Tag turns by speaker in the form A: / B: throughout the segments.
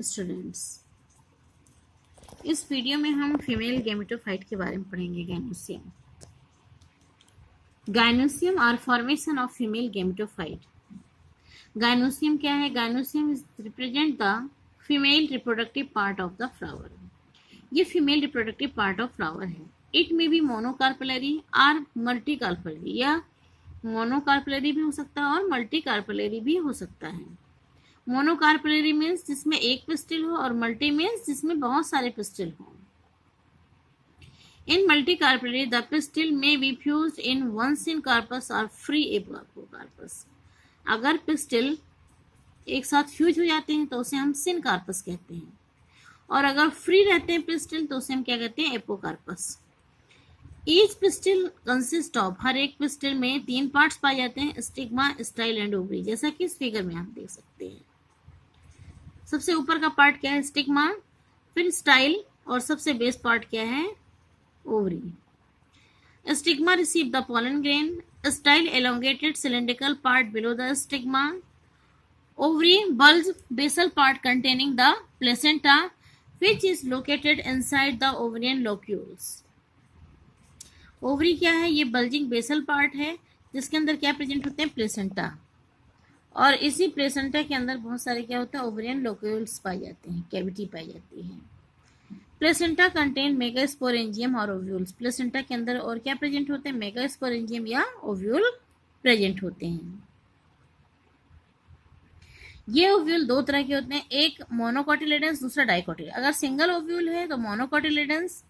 A: Students, इस video में हम फीमेल गैमेटोफाइट के बारे में पढ़ेंगे। Gynoecium or formation of female gametophyte. Gynoecium क्या है? Gynoecium is represent the female reproductive part of the flower. ये female reproductive part of flower है। It may be monocarpellary or multi carpellary, या monocarpellary भी हो सकता है और मल्टी कार्पेलरी भी हो सकता है। मोनोकार्पेलरी मीन्स जिसमें एक पिस्टिल हो, और मल्टी मीन्स जिसमें बहुत सारे पिस्टिल हो। In multicarpellary, the pistil may be fused in one syncarpus or free apocarpus. अगर पिस्टिल एक साथ फ्यूज हो जाते हैं तो उसे हम सिनकार्पस कहते हैं, और अगर फ्री रहते हैं पिस्टिल तो उसे हम क्या कहते हैं? Apocarpous. Each pistil consist of, हर एक पिस्टिल में 3 पार्ट्स पाए जाते हैं, स्टिग्मा, स्टाइल एंड ओवरी, जैसा कि इस फिगर में आप देख सकते हैं। सबसे ऊपर का पार्ट क्या है? स्टिग्मा, फिर स्टाइल, और सबसे बेस पार्ट क्या है? Ovary. Stigma receive the pollen grain. Style elongated cylindrical part below the stigma. Ovary bulge basal part containing the placenta, which is located inside the ovarian locules. Ovary क्या है? ये bulging basal part है जिसके अंदर क्या present होते हैं? Placenta, और इसी प्लेसेंटा के अंदर बहुत सारे क्या होता है? ओवरियन लोक्यूल्स पाए जाते हैं, कैविटी पाई जाती है। प्लेसेंटा कंटेन मेगास्पोरेंजियम और ओव्यूल्स। प्लेसेंटा के अंदर और क्या प्रेजेंट होते हैं? मेगास्पोरेंजियम या ओव्यूल प्रेजेंट होते हैं। ये ओव्यूल 2 तरह के होते हैं, एक मोनोकोटिलेडन्स, दूसरा डाइकोटिलेडन्स। अगर सिंगल ओव्यूल है तो मोनोकोटिलेडन्स,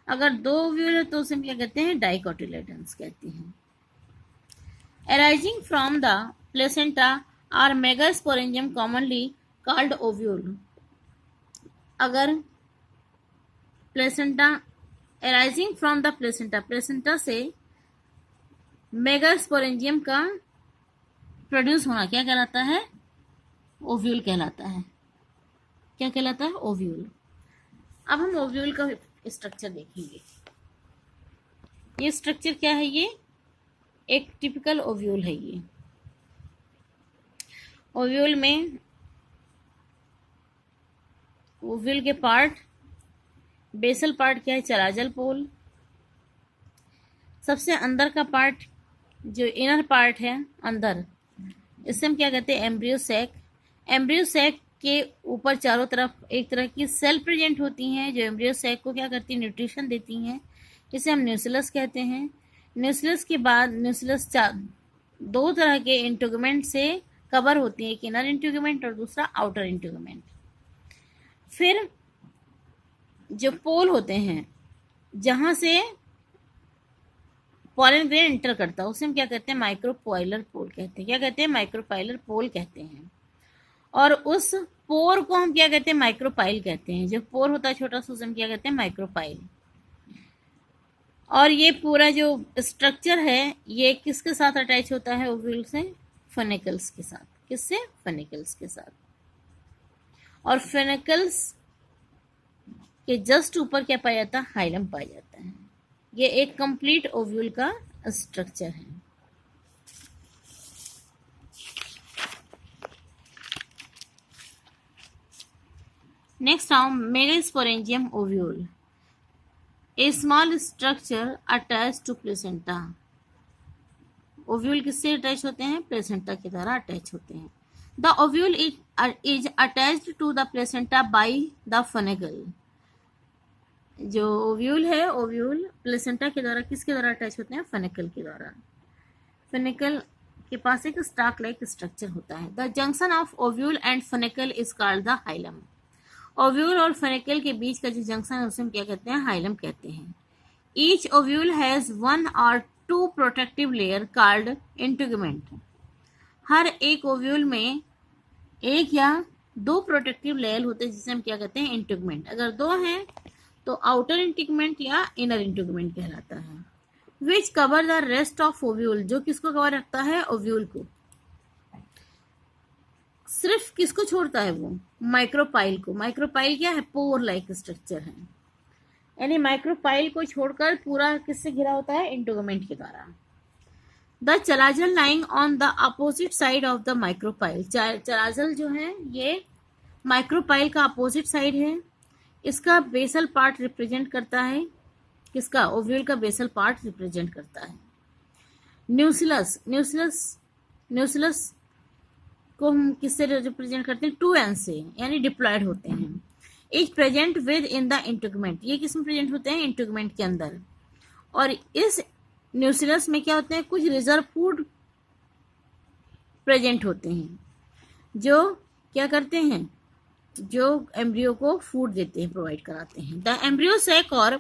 A: अगर 2 ओव्यूल है तो उसे क्या कहते हैं? डाइकोटिलेडन्स कहते हैं। Arising from the placenta or megasporangium commonly called ovule. अगर placenta arising from the placenta, placenta से मेगास्पोरेंजियम का प्रोड्यूस होना क्या कहलाता है? ओव्यूल कहलाता है। क्या कहलाता है? ओव्यूल। अब हम ओव्यूल का स्ट्रक्चर देखेंगे। ये स्ट्रक्चर क्या है? ये एक टिपिकल ओव्यूल है। ये ओव्यूल में ओव्यूल के पार्ट, बेसल पार्ट क्या है? चलाजल पोल। सबसे अंदर का पार्ट जो इनर पार्ट है अंदर, इसे हम क्या कहते हैं? Embryo sac. एम्ब्रियो सैक के ऊपर चारों तरफ एक तरह की सेल प्रेजेंट होती हैं जो एम्ब्रियो सैक को क्या करती है? न्यूट्रिशन देती हैं। इसे हम न्यूक्लियस कहते हैं। न्यूक्लियस के बाद न्यूक्लियस 2 तरह के इंटीग्यूमेंट से कवर होती है, एक इनर इंटीग्यूमेंट और दूसरा आउटर इंटीग्यूमेंट। फिर जो पोल होते हैं जहां से पॉलन ग्रेन एंटर करता है उसे हम क्या कहते हैं? माइक्रोपाइलर पोल कहते हैं। क्या कहते हैं? माइक्रोपाइलर पोल कहते हैं। और उस पोर को हम क्या कहते हैं? माइक्रोपाइल कहते हैं। जो पोर होता है छोटा सा उसे हम क्या कहते हैं? माइक्रोपाइल। और ये पूरा जो स्ट्रक्चर है ये किसके साथ अटैच होता है? ओव्यूल से फेनिकल्स के साथ। किससे? फेनिकल्स के साथ। और फेनिकल्स के जस्ट ऊपर क्या पाया जाता है? हाइलम पाया जाता है। ये एक कंप्लीट ओव्यूल का स्ट्रक्चर है। नेक्स्ट हम megasporangium ovule, a small structure attach to placenta. Ovule किससे अटैच होते हैं? प्लेसेंटा के द्वारा अटैच होते हैं। The ovule is attached to the placenta by the funicle. जो ओव्यूल है, ओव्यूल प्लेसेंटा के द्वारा किसके द्वारा अटैच होते हैं? फेनिकल के द्वारा। फेनिकल के पास एक स्टाक लाइक स्ट्रक्चर होता है। The junction of ovule and funicle is called the hilum. Ovule और फेनिकल के बीच का जो जंक्शन है उसे हम क्या कहते हैं? हाइलम कहते हैं। Each ovule has 1 or 2 protective layer called integument. हर एक ओव्यूल में 1 या 2 प्रोटेक्टिव लेयर होते हैं जिसे हम क्या कहते हैं? इंटीग्यूमेंट। अगर 2 हैं तो आउटर इंटीग्यूमेंट या इनर इंटीग्यूमेंट कहलाता है। Which cover the rest of ovule, जो किसको कवर रखता है? ओव्यूल को। सिर्फ किसको छोड़ता है वो? माइक्रोपाइल को। माइक्रोपाइल क्या है? पोर लाइक स्ट्रक्चर है, यानी माइक्रोपाइल को छोड़कर पूरा किससे घिरा होता है? इंटीग्यूमेंट के द्वारा। The चलाजल lying on the opposite side of the micropyle. चलाजल जो है ये माइक्रोपाइल का अपोजिट साइड है। इसका बेसल पार्ट रिप्रेजेंट करता है, किसका? ओव्यूल का बेसल पार्ट रिप्रेजेंट करता है। न्यूसिलस, न्यूसिलस न्यूसिलस को हम किससे रिप्रेजेंट करते हैं? 2n से, यानी डिप्लॉयड होते हैं। Is present with in the integument, ये किस में प्रेजेंट होते हैं? इंटेगुमेंट के अंदर। और इस न्यूसिलस में क्या होते हैं? कुछ रिजर्व फूड प्रेजेंट होते हैं, जो क्या करते हैं? जो एम्ब्रियो को फूड देते हैं, प्रोवाइड कराते हैं। द एम्ब्रियो सैक और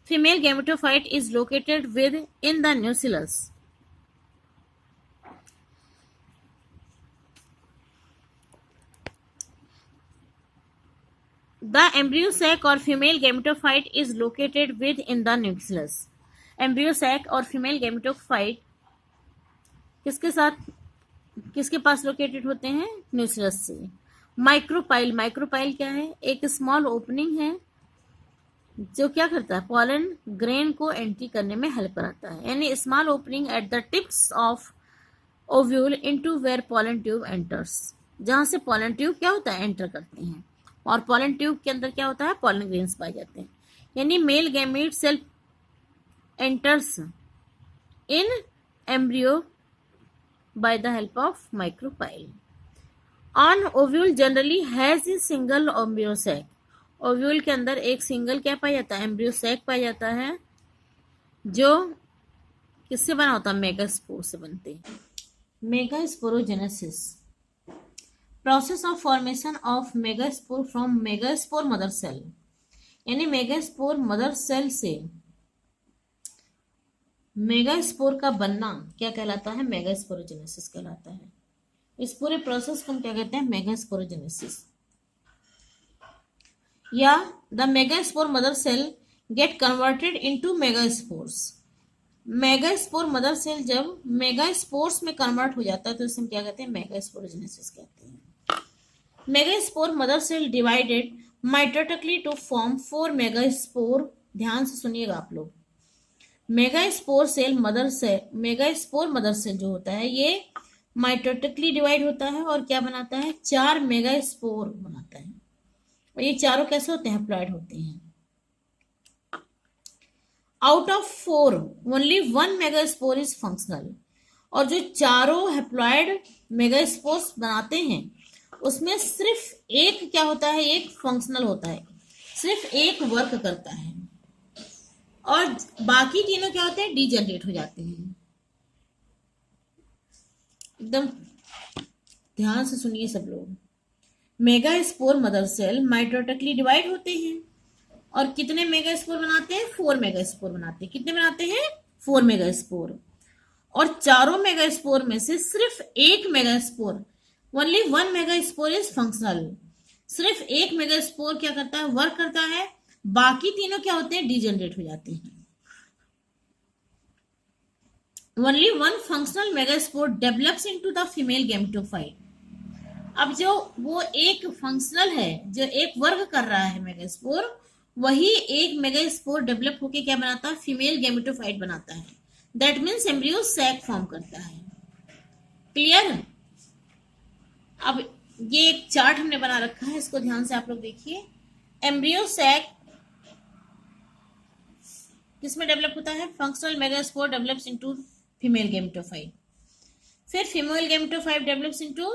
A: female gametophyte is located within the nucellus. The embryo sac और female gametophyte is located within the nucleus. Embryo sac और फीमेल गैमेटोफाइट किसके साथ, किसके पास लोकेटेड होते हैं? न्यूक्लियस से। माइक्रोपाइल, माइक्रोपाइल क्या है? एक स्मॉल ओपनिंग है जो क्या करता है? पॉलन ग्रेन को एंट्री करने में हेल्प कराता है, यानी small opening at the tips of ovule into where pollen tube enters, जहां से पॉलन ट्यूब क्या होता है? एंटर करते हैं। और पॉलन ट्यूब के अंदर क्या होता है? पॉलन ग्रेन्स पाए जाते हैं। यानी male gamete cell enters in embryo by the help of micropyle. An ovule generally has a single embryo sac. Ovule के अंदर एक सिंगल क्या पाया जाता है? एम्ब्रियो सैक पाया जाता है, जो किससे बना होता है? मेगास्पोर से बनते हैं। Megasporogenesis, process of formation of megaspore from megaspore mother cell, यानी मेगास्पोर मदर सेल से मेगास्पोर का बनना क्या कहलाता है? मेगास्पोरोजेनेसिस कहलाता है। इस पूरे प्रोसेस को हम क्या कहते हैं? मेगास्पोरोजेनेसिस। या the megaspore mother cell get converted into megaspores. Megaspore mother cell जब मेगास्पोर्स में कन्वर्ट हो जाता है तो इसे हम क्या कहते हैं? मेगास्पोरोजेनेसिस कहते हैं। Megaspore mother cell divided mitotically to form 4 megaspore. ध्यान से सुनिएगा आप लोग। मेगास्पोर मदर सेल जो होता है ये माइटोटिकली डिवाइड होता है और क्या बनाता है? 4 मेगास्पोर बनाता है। और ये चारों कैसे होते हैं? हैप्लॉइड होते हैं। Out of 4 only 1 megaspore is functional. और जो चारों हैप्लॉइड मेगास्पोर्स बनाते हैं उसमें सिर्फ एक क्या होता है? एक फंक्शनल होता है, सिर्फ एक वर्क करता है, और बाकी तीनों क्या होते हैं? डीजनरेट हो जाते हैं। एकदम ध्यान से सुनिए सब लोग। Megaspore mother cell mitotically divide होते हैं और कितने मेगास्पोर बनाते हैं? 4 मेगास्पोर बनाते हैं। कितने बनाते हैं? 4 मेगास्पोर। और चारों मेगास्पोर में से सिर्फ एक megaspore, only 1 megaspore is functional. सिर्फ एक मेगास्पोर क्या करता है? वर्क करता है, बाकी तीनों क्या होते हैं? डीजनरेट हो जाते हैं। Only 1 functional megaspore develops into the female gametophyte. अब जो वो एक फंक्शनल है, जो एक वर्क कर रहा है मेगास्पोर, वही एक मेगास्पोर डेवलप होके क्या बनाता है? फीमेल गैमेटोफाइट बनाता है। That means embryo sac form करता है। क्लियर? अब ये एक चार्ट हमने बना रखा है, इसको ध्यान से आप लोग देखिए। एम्ब्रियो सैक किसमें डेवलप होता है? Functional megaspore develops into female gametophyte. फिर female gametophyte develops into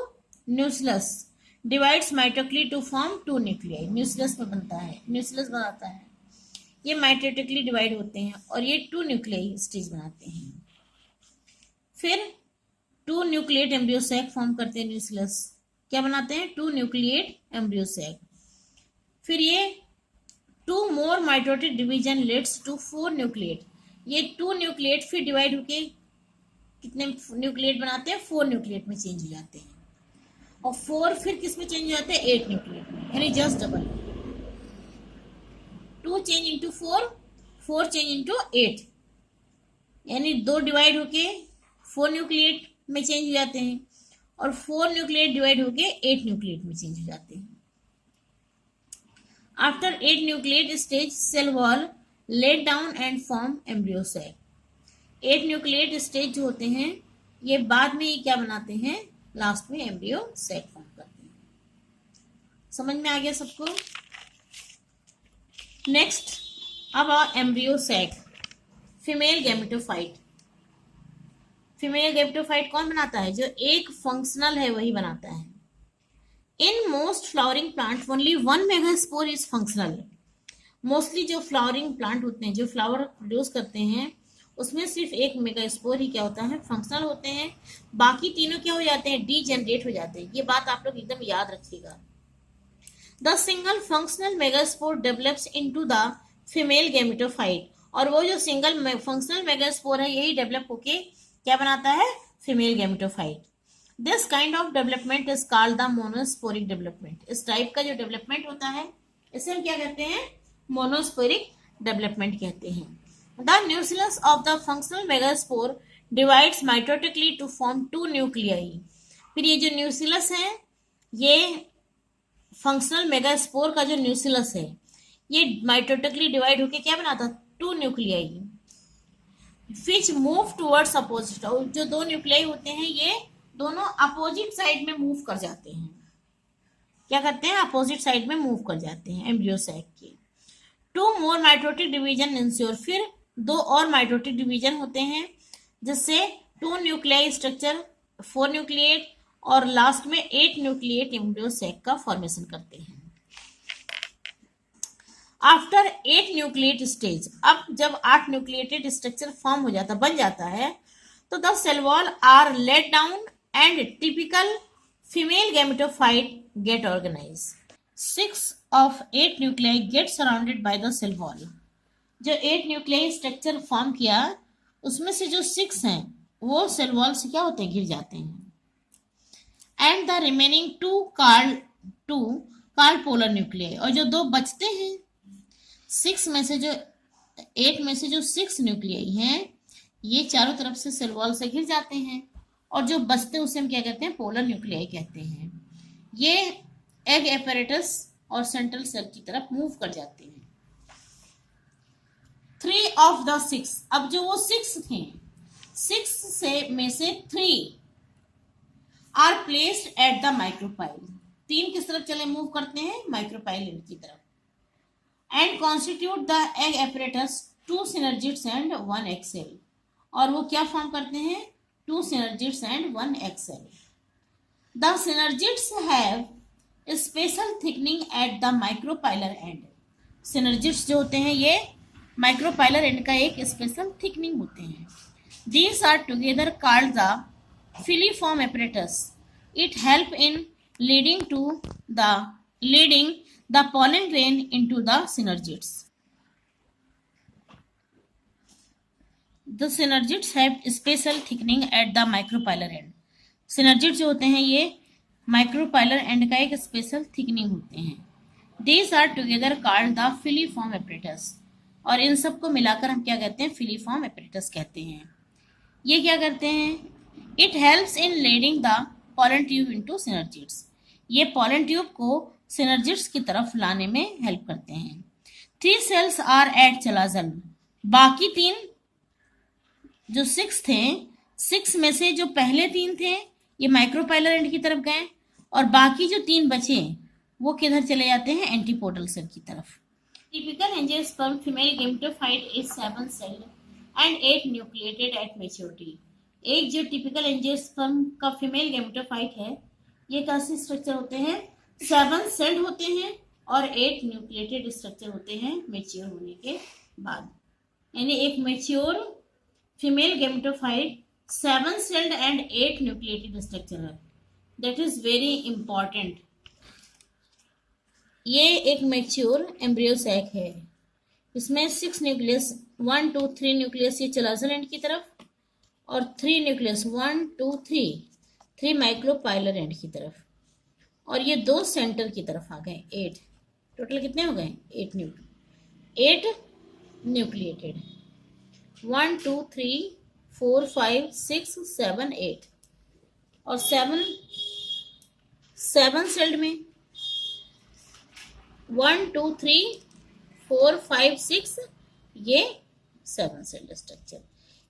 A: nucleus, divides mitotically to form 2 nuclei. Nucleus में बनता है, न्यूक्लियस बनाता है। ये माइटोटिकली डिवाइड होते हैं और ये 2 न्यूक्लियाई स्टेज बनाते हैं। फिर 2 न्यूक्लिएट एम्ब्रियो सैक फॉर्म करते हैं। न्यूक्लियस क्या बनाते हैं? 2 न्यूक्लिएट एम्ब्रियो सैक। फिर ये 2 more mitotic division leads to 4 nucleate. ये 2 न्यूक्लिएट फिर डिवाइड होके कितने न्यूक्लिएट बनाते हैं? 4 न्यूक्लिएट में चेंज हो जाते हैं। और 4 फिर किस में चेंज हो जाते हैं? 8 न्यूक्लिएट में, यानी just double. 2 change into 4, 4 change into 8, यानी 2 डिवाइड होके 4 न्यूक्लिएट में चेंज हो जाते हैं और 4 न्यूक्लिएट डिवाइड होके 8 न्यूक्लिएट में चेंज हो जाते हैं। After 8 nucleate stage cell wall let down and form embryo sac. 8 nucleate stage जो होते हैं ये बाद में क्या बनाते हैं? लास्ट में एम्ब्रियो सैक फॉर्म करते हैं। समझ में आ गया सबको? नेक्स्ट, अब embryo sac, female gametophyte. Female gametophyte कौन बनाता है? जो एक फंक्शनल है वही बनाता है। In most flowering plant only one megaspore is functional. Mostly जो फ्लावरिंग प्लांट होते हैं, जो फ्लावर प्रोड्यूस करते हैं, उसमें सिर्फ एक मेगास्पोर ही क्या होता है? फंक्शनल होते हैं। बाकी तीनों क्या हो जाते हैं? डीजेनरेट हो जाते हैं। ये बात आप लोग एकदम याद रखिएगा। The single functional megaspore develops into the female gametophyte. और वो जो सिंगल फंक्शनल मेगास्पोर है यही डेवलप होके क्या बनाता है? Female gametophyte. This kind of development is called the monosporic development. इस टाइप का जो डेवलपमेंट होता है इसे हम क्या कहते हैं? मोनोस्पोरिक डेवलपमेंट कहते हैं। The nucleus of the functional megaspore divides mitotically to form two nuclei. फिर ये जो न्यूक्लियस है, ये फंक्शनल मेगास्पोर का जो न्यूक्लियस है ये माइटोटिकली डिवाइड होके क्या बनाता? Two nuclei which move towards opposite. और जो दो न्यूक्लियाई होते हैं ये दोनों अपोजिट साइड में मूव कर जाते हैं। क्या करते हैं? अपोजिट साइड में मूव कर जाते हैं एम्ब्रियो सैक के। Two more mitotic division ensure. फिर दो और माइटोटिक डिवीजन होते हैं जिससे टू न्यूक्लियाई स्ट्रक्चर, 4 न्यूक्लिएट और लास्ट में 8 न्यूक्लिएट एम्ब्रियो सैक का फॉर्मेशन करते हैं। आफ्टर 8 न्यूक्लिएट स्टेज, अब जब 8 न्यूक्लिएटेड स्ट्रक्चर फॉर्म हो जाता, बन जाता है, तो the cell wall are let down and typical female gametophyte get organise. 6 of 8 nuclei get surrounded by the cell wall। जो 8 न्यूक्लियाई स्ट्रक्चर फॉर्म किया उसमें से जो 6 हैं वो सेल वॉल से क्या होते हैं? घिर जाते हैं। And the remaining to called polar nuclei. और जो दो बचते हैं 6 में से, जो 8 में से जो 6 न्यूक्लियाई हैं ये चारों तरफ से सेल वॉल से घिर जाते हैं, और जो बचते हैं उसे हम क्या कहते हैं? पोलर न्यूक्लियाई कहते हैं। ये एग एपैरेटस और सेंट्रल सेल की तरफ मूव कर जाते हैं। 3 of the 6, अब जो वो 6 थे, 6 से में से 3 are placed at the micropyle. 3 किस तरफ चले मूव करते हैं? माइक्रोपाइल एंड की तरफ। And constitute the egg apparatus 2 synergids and 1 egg cell। और वो क्या फॉर्म करते हैं? 2 synergids and 1 egg cell। The synergids have special thickening at the micropylar and. Synergids जो होते हैं ये माइक्रोपाइलर एंड का एक स्पेशल थिकनिंग होते हैं। These are together called the filiform apparatus. It help in leading the pollen grain into the synergids। The synergids have special thickening at the micropylar end। synergids जो होते हैं ये micropylar and का एक special thickening होते हैं। These are together called the filiform apparatus। और इन सबको मिलाकर हम क्या कहते हैं? फिलीफॉर्म एपरेटस कहते हैं। ये क्या करते हैं? It helps in leading the pollen tube into synergids। ये pollen ट्यूब को सिनर्जिड्स की तरफ लाने में हेल्प करते हैं। 3 cells are at चलाजल। बाकी 3 जो 6 थे, 6 में से जो पहले 3 थे ये माइक्रोपाइलर एंड की तरफ गए, और बाकी जो 3 बचे वो किधर चले जाते हैं? एंटीपोडल सेल की तरफ। Typical angiosperm female gametophyte is 7 celled and 8 nucleated at maturity. एक जो टिपिकल एंजियोस्पर्म का फीमेल गैमेटोफाइट है ये कैसे स्ट्रक्चर होते हैं? 7 celled होते हैं और 8 न्यूक्लिएटेड स्ट्रक्चर होते हैं मैच्योर होने के बाद। यानी एक mature female gametophyte 7 celled and 8 nucleated structure है। That is very important. ये एक मैच्योर एम्ब्रियो सैक है। इसमें 6 न्यूक्लियस, 1 2 3 न्यूक्लियस ये चलाजल एंड की तरफ, और 3 न्यूक्लियस 1 2 3 माइक्रोपाइलर एंड की तरफ, और ये 2 सेंटर की तरफ आ गए। 8 टोटल कितने हो गए? 8 न्यूक्लिएटेड। 1 2 3 4 5 6 7 8, और 7 सेल्ड में 1 2 3 4 5 6 ये 7 सेल्ड स्ट्रक्चर।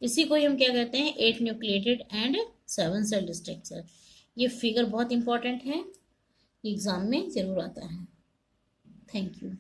A: इसी को हम क्या कहते हैं? 8 न्यूक्लिएटेड एंड 7 सेल्ड स्ट्रक्चर। ये फिगर बहुत इंपॉर्टेंट है। एग्ज़ाम में ज़रूर आता है। Thank you.